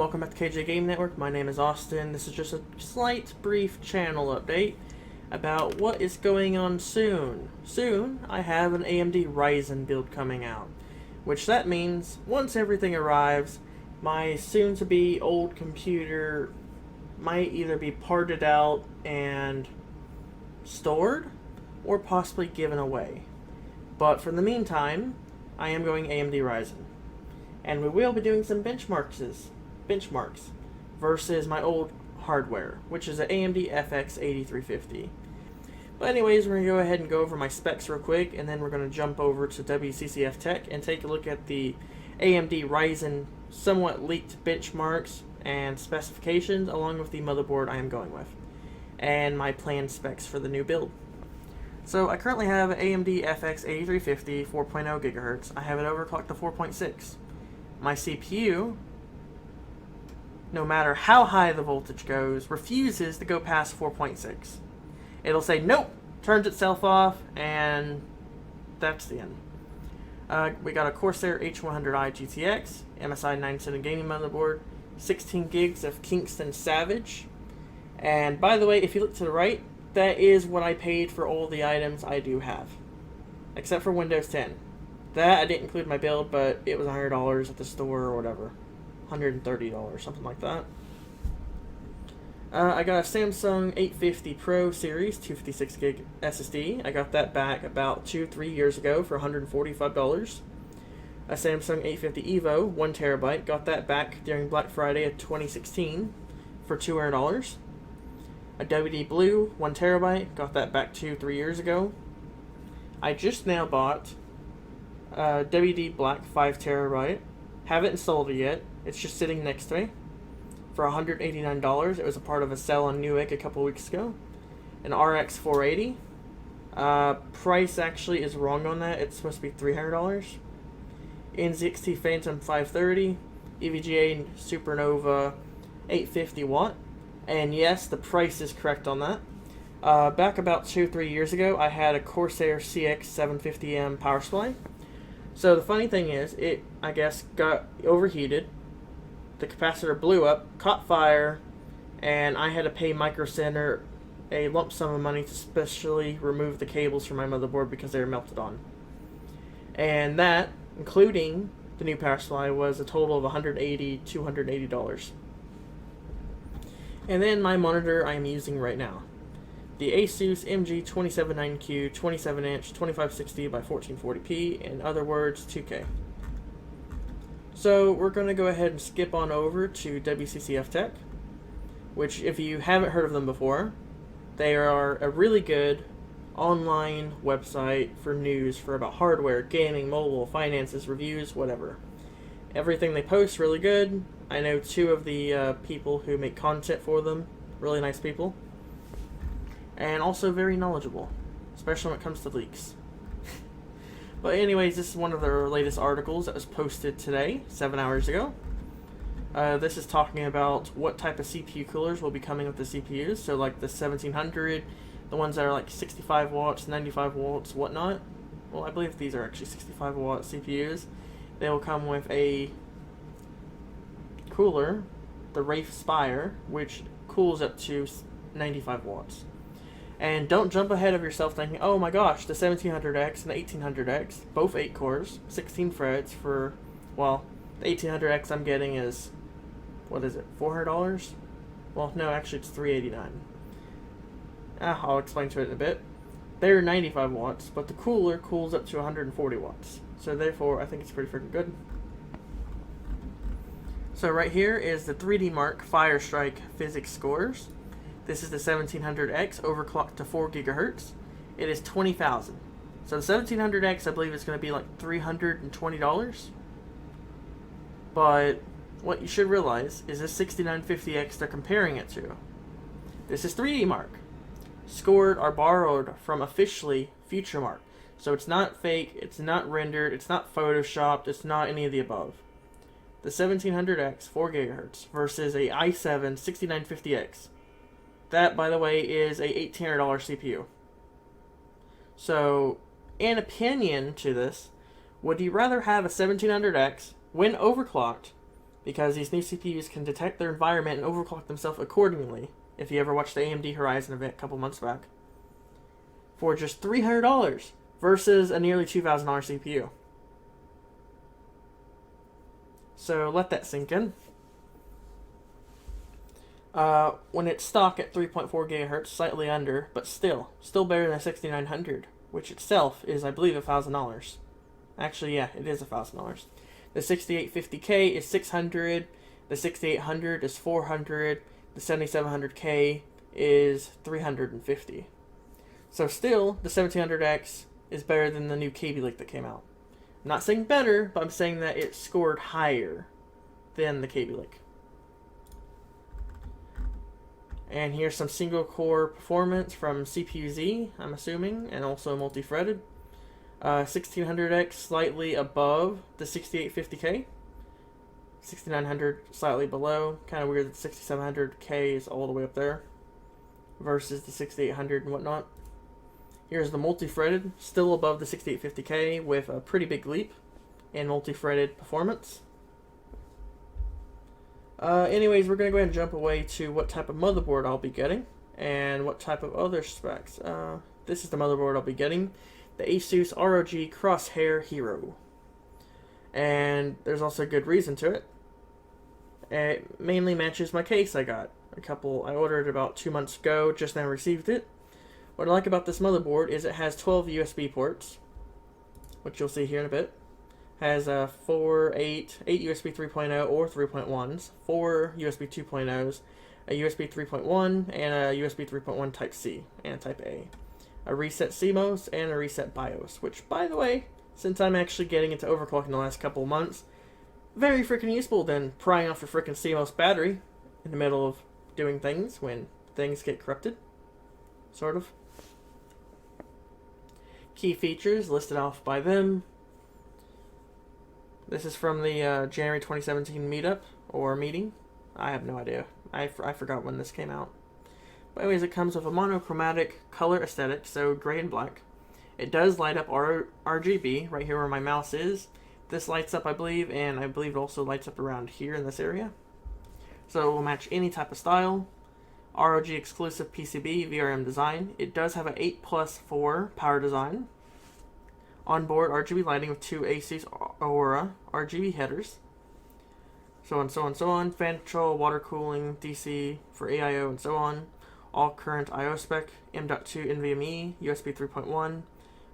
welcome back to KJ Game Network. My name is Austin. This is just a slight, brief channel update about what is going on soon. Soon, I have an AMD Ryzen build coming out, which that means once everything arrives, my soon-to-be old computer might either be parted out and stored, or possibly given away. But for the meantime, I am going AMD Ryzen. And we will be doing some benchmarks versus my old hardware, which is an AMD FX 8350. But anyways, we're going to go ahead and go over my specs real quick, and then we're going to jump over to WCCF Tech and take a look at the AMD Ryzen somewhat leaked benchmarks and specifications, along with the motherboard I am going with, and my planned specs for the new build. So I currently have an AMD FX 8350 4.0 GHz. I have it overclocked to 4.6. My CPU, no matter how high the voltage goes, refuses to go past 4.6. It'll say nope, turns itself off, and that's the end. We got a Corsair H100i GTX, MSI 970 gaming motherboard, 16 gigs of Kingston Savage. And by the way, if you look to the right, that is what I paid for all the items I do have, except for Windows 10. That I didn't include my build, but it was $100 at the store or whatever. $130, something like that. I got a Samsung 850 Pro Series 256 gig SSD. I got that back about 2-3 years ago for $145. A Samsung 850 Evo 1 terabyte. Got that back during Black Friday of 2016 for $200. A WD Blue 1 terabyte. Got that back 2-3 years ago. I just now bought WD Black 5 terabyte. Haven't installed it yet. It's just sitting next to me for $189. It was a part of a sale on Newegg a couple weeks ago. An RX 480. Price actually is wrong on that. It's supposed to be $300. NZXT Phantom 530. EVGA SuperNova 850 watt. And yes, the price is correct on that. Back about 2-3 years ago, I had a Corsair CX 750M power supply. So the funny thing is, it, I guess, got overheated, the capacitor blew up, caught fire, and I had to pay Micro Center a lump sum of money to specially remove the cables from my motherboard because they were melted on. And that, including the new power supply, was a total of $280. And then my monitor I am using right now. The Asus MG279Q 27-inch 2560 by 1440p, in other words, 2K. So we're going to go ahead and skip on over to WCCF Tech, which, if you haven't heard of them before, they are a really good online website for news for about hardware, gaming, mobile, finances, reviews, whatever. Everything they post really good. I know 2 of the people who make content for them, really nice people. And also very knowledgeable, especially when it comes to leaks. But anyways, this is one of their latest articles that was posted today, 7 hours ago. This is talking about what type of CPU coolers will be coming with the CPUs. So like the 1700, the ones that are like 65 watts, 95 watts, whatnot. Well, I believe these are actually 65 watt CPUs. They will come with a cooler, the Wraith Spire, which cools up to 95 watts. And don't jump ahead of yourself thinking, oh my gosh, the 1700X and the 1800X, both 8 cores, 16 threads for, well, the 1800X I'm getting is, what is it, $400? Well, no, actually it's $389. I'll explain to it in a bit. They're 95 watts, but the cooler cools up to 140 watts. So therefore, I think it's pretty freaking good. So right here is the 3D Mark Firestrike physics scores. This is the 1700X overclocked to 4 GHz. It is $20,000. So the 1700X, I believe, is going to be like $320. But what you should realize is this 6950X they're comparing it to. This is 3D Mark. Scored or borrowed from officially Future Mark. So it's not fake, it's not rendered, it's not photoshopped, it's not any of the above. The 1700X 4 GHz versus a i7 6950X. That, by the way, is a $1,800 CPU. So, in opinion to this, would you rather have a 1700X, when overclocked, because these new CPUs can detect their environment and overclock themselves accordingly. If you ever watched the AMD Ryzen event a couple months back, for just $300 versus a nearly $2,000 CPU. So let that sink in. When it's stock at 3.4 GHz, slightly under, but still better than a 6900, which itself is, I believe, $1,000. Actually, yeah, it is $1,000. The 6850K is $600. The 6800 is $400. The 7700K is $350. So still, the 1700X is better than the new Kaby Lake that came out. I'm not saying better, but I'm saying that it scored higher than the Kaby Lake. And here's some single core performance from CPU Z, I'm assuming, and also multi-threaded. 1600X slightly above the 6850K. 6900 slightly below. Kind of weird that 6700K is all the way up there versus the 6800 and whatnot. Here's the multi-threaded, still above the 6850K with a pretty big leap in multi-threaded performance. Anyways, we're going to go ahead and jump away to what type of motherboard I'll be getting and what type of other specs. This is the motherboard I'll be getting, the Asus ROG Crosshair Hero. And there's also a good reason to it. It mainly matches my case I got. I ordered about 2 months ago, just now received it. What I like about this motherboard is it has 12 USB ports, which you'll see here in a bit. Has 8 USB 3.0 or 3.1s, 4 USB 2.0s, a USB 3.1, and a USB 3.1 Type C and Type A. A reset CMOS and a reset BIOS, which, by the way, since I'm actually getting into overclocking the last couple of months, very freaking useful than prying off your freaking CMOS battery in the middle of doing things when things get corrupted. Sort of. Key features listed off by them. This is from the January 2017 meetup or meeting. I have no idea. I forgot when this came out. But anyways, it comes with a monochromatic color aesthetic, so gray and black. It does light up RGB right here where my mouse is. This lights up, I believe, and I believe it also lights up around here in this area. So it will match any type of style. ROG exclusive PCB VRM design. It does have an 8+4 power design. Onboard RGB lighting with 2 Asus Aurora RGB headers. So on, so on, so on. Fan control, water cooling, DC for AIO, and so on. All current I/O spec, M.2 NVMe, USB 3.1,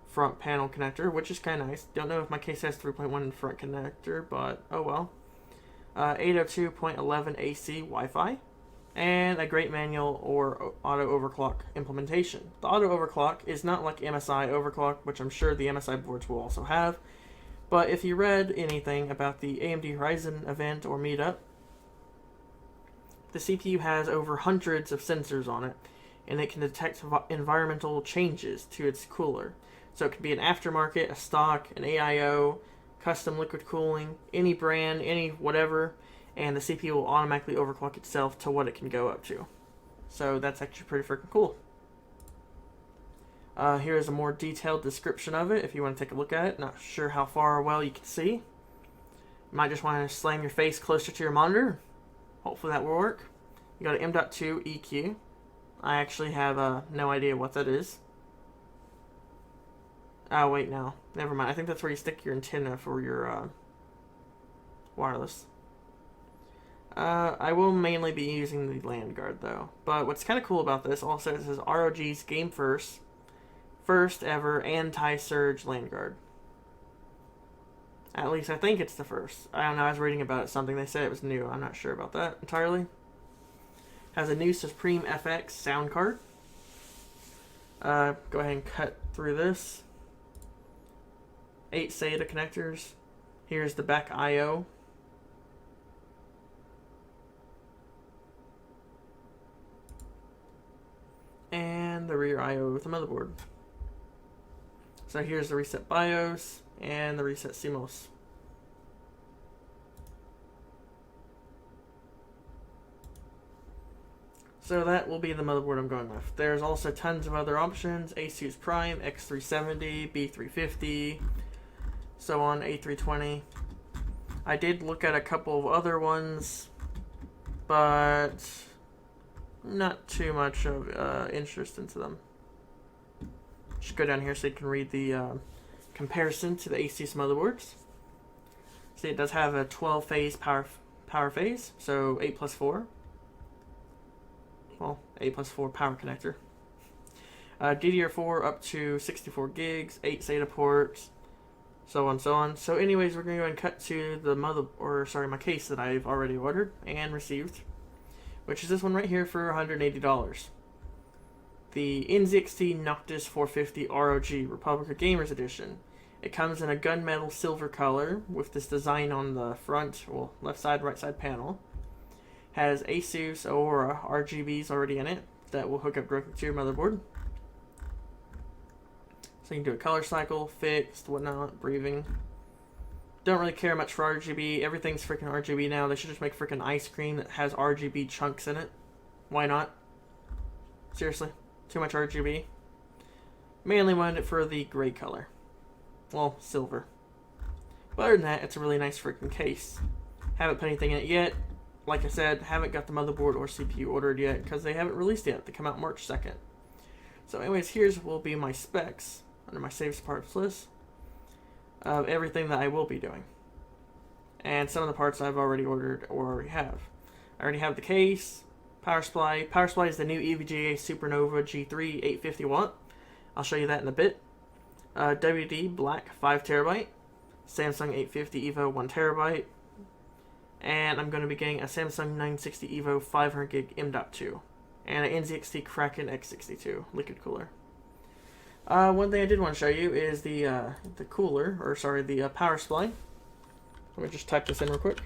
front panel connector, which is kind of nice. Don't know if my case has 3.1 front connector, but oh well. 802.11 AC Wi-Fi, and a great manual or auto overclock implementation. The auto overclock is not like MSI overclock, which I'm sure the MSI boards will also have, but if you read anything about the AMD Ryzen event or meetup, the CPU has over hundreds of sensors on it, and it can detect environmental changes to its cooler. So it could be an aftermarket, a stock, an AIO, custom liquid cooling, any brand, any whatever, and the CPU will automatically overclock itself to what it can go up to. So that's actually pretty freaking cool. Here's a more detailed description of it if you want to take a look at it. Not sure how far or well you can see. You might just want to slam your face closer to your monitor. Hopefully that will work. You got an M.2 EQ. I actually have no idea what that is. Oh, wait, no. Never mind. I think that's where you stick your antenna for your wireless. I will mainly be using the land guard, though. But what's kind of cool about this also is it says ROG's Game first ever anti-surge land guard. At least I think it's the first. I don't know, I was reading about it something. They said it was new. I'm not sure about that entirely. Has a new Supreme FX sound card. Go ahead and cut through this. 8 SATA connectors. Here's the back I/O. And the rear I/O with the motherboard. So here's the reset BIOS and the reset CMOS. So that will be the motherboard I'm going with. There's also tons of other options. Asus Prime, X370, B350, so on, A320. I did look at a couple of other ones, but not too much of interest into them. Just go down here so you can read the comparison to the ASUS motherboards. See, it does have a 12-phase power phase, so 8 plus 4. Well, 8 plus 4 power connector. DDR4 up to 64 gigs, 8 SATA ports, so on, so on. So anyways, we're going to go and cut to the my case that I've already ordered and received, which is this one right here for $180. The NZXT Noctis 450 ROG Republic of Gamers Edition. It comes in a gunmetal silver color with this design on the front, well, left side, right side panel. Has ASUS Aurora RGBs already in it that will hook up directly to your motherboard. So you can do a color cycle, fixed, whatnot, breathing. Don't really care much for RGB. Everything's freaking RGB now. They should just make freaking ice cream that has RGB chunks in it. Why not? Seriously, too much RGB. Mainly wanted it for the gray color. Well, silver. But other than that, it's a really nice freaking case. Haven't put anything in it yet. Like I said, haven't got the motherboard or CPU ordered yet because they haven't released yet. They come out March 2nd. So anyways, here's will be my specs under my saved parts list of everything that I will be doing. And some of the parts I've already ordered or already have. I already have the case, power supply. Power supply is the new EVGA SuperNova G3 850 watt. I'll show you that in a bit. WD black 5TB, Samsung 850 EVO 1TB, and I'm going to be getting a Samsung 960 EVO 500GB M.2 and an NZXT Kraken X62 liquid cooler. One thing I did want to show you is the power supply. Let me just type this in real quick.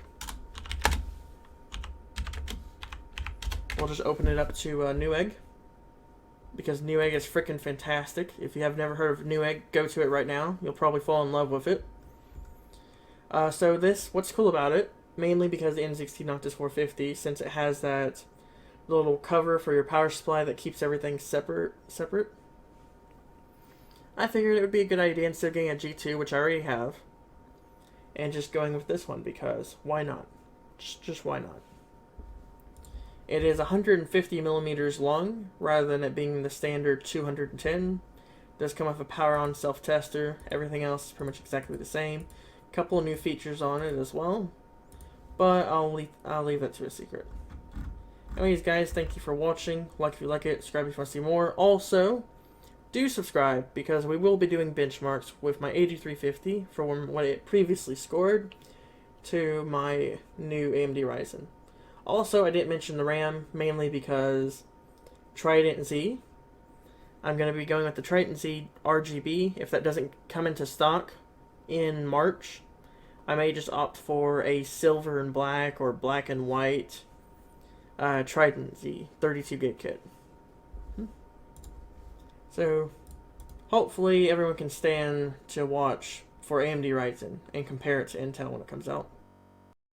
We'll just open it up to Newegg, because Newegg is freaking fantastic. If you have never heard of Newegg, go to it right now. You'll probably fall in love with it. So what's cool about it, mainly because the NZXT Noctis 450, since it has that little cover for your power supply that keeps everything separate, I figured it would be a good idea instead of getting a G2, which I already have, and just going with this one, because why not? Just why not? It is 150 millimeters long, rather than it being the standard 210. It does come with a power-on self-tester. Everything else is pretty much exactly the same. A couple of new features on it as well, but I'll leave that to a secret. Anyways, guys, thank you for watching. Like if you like it, subscribe if you want to see more. Also, do subscribe, because we will be doing benchmarks with my AG350 from what it previously scored to my new AMD Ryzen. Also, I didn't mention the RAM, mainly because Trident Z. I'm going to be going with the Trident Z RGB. If that doesn't come into stock in March, I may just opt for a silver and black or black and white Trident Z 32GB kit. So, hopefully everyone can stand to watch for AMD Ryzen and compare it to Intel when it comes out.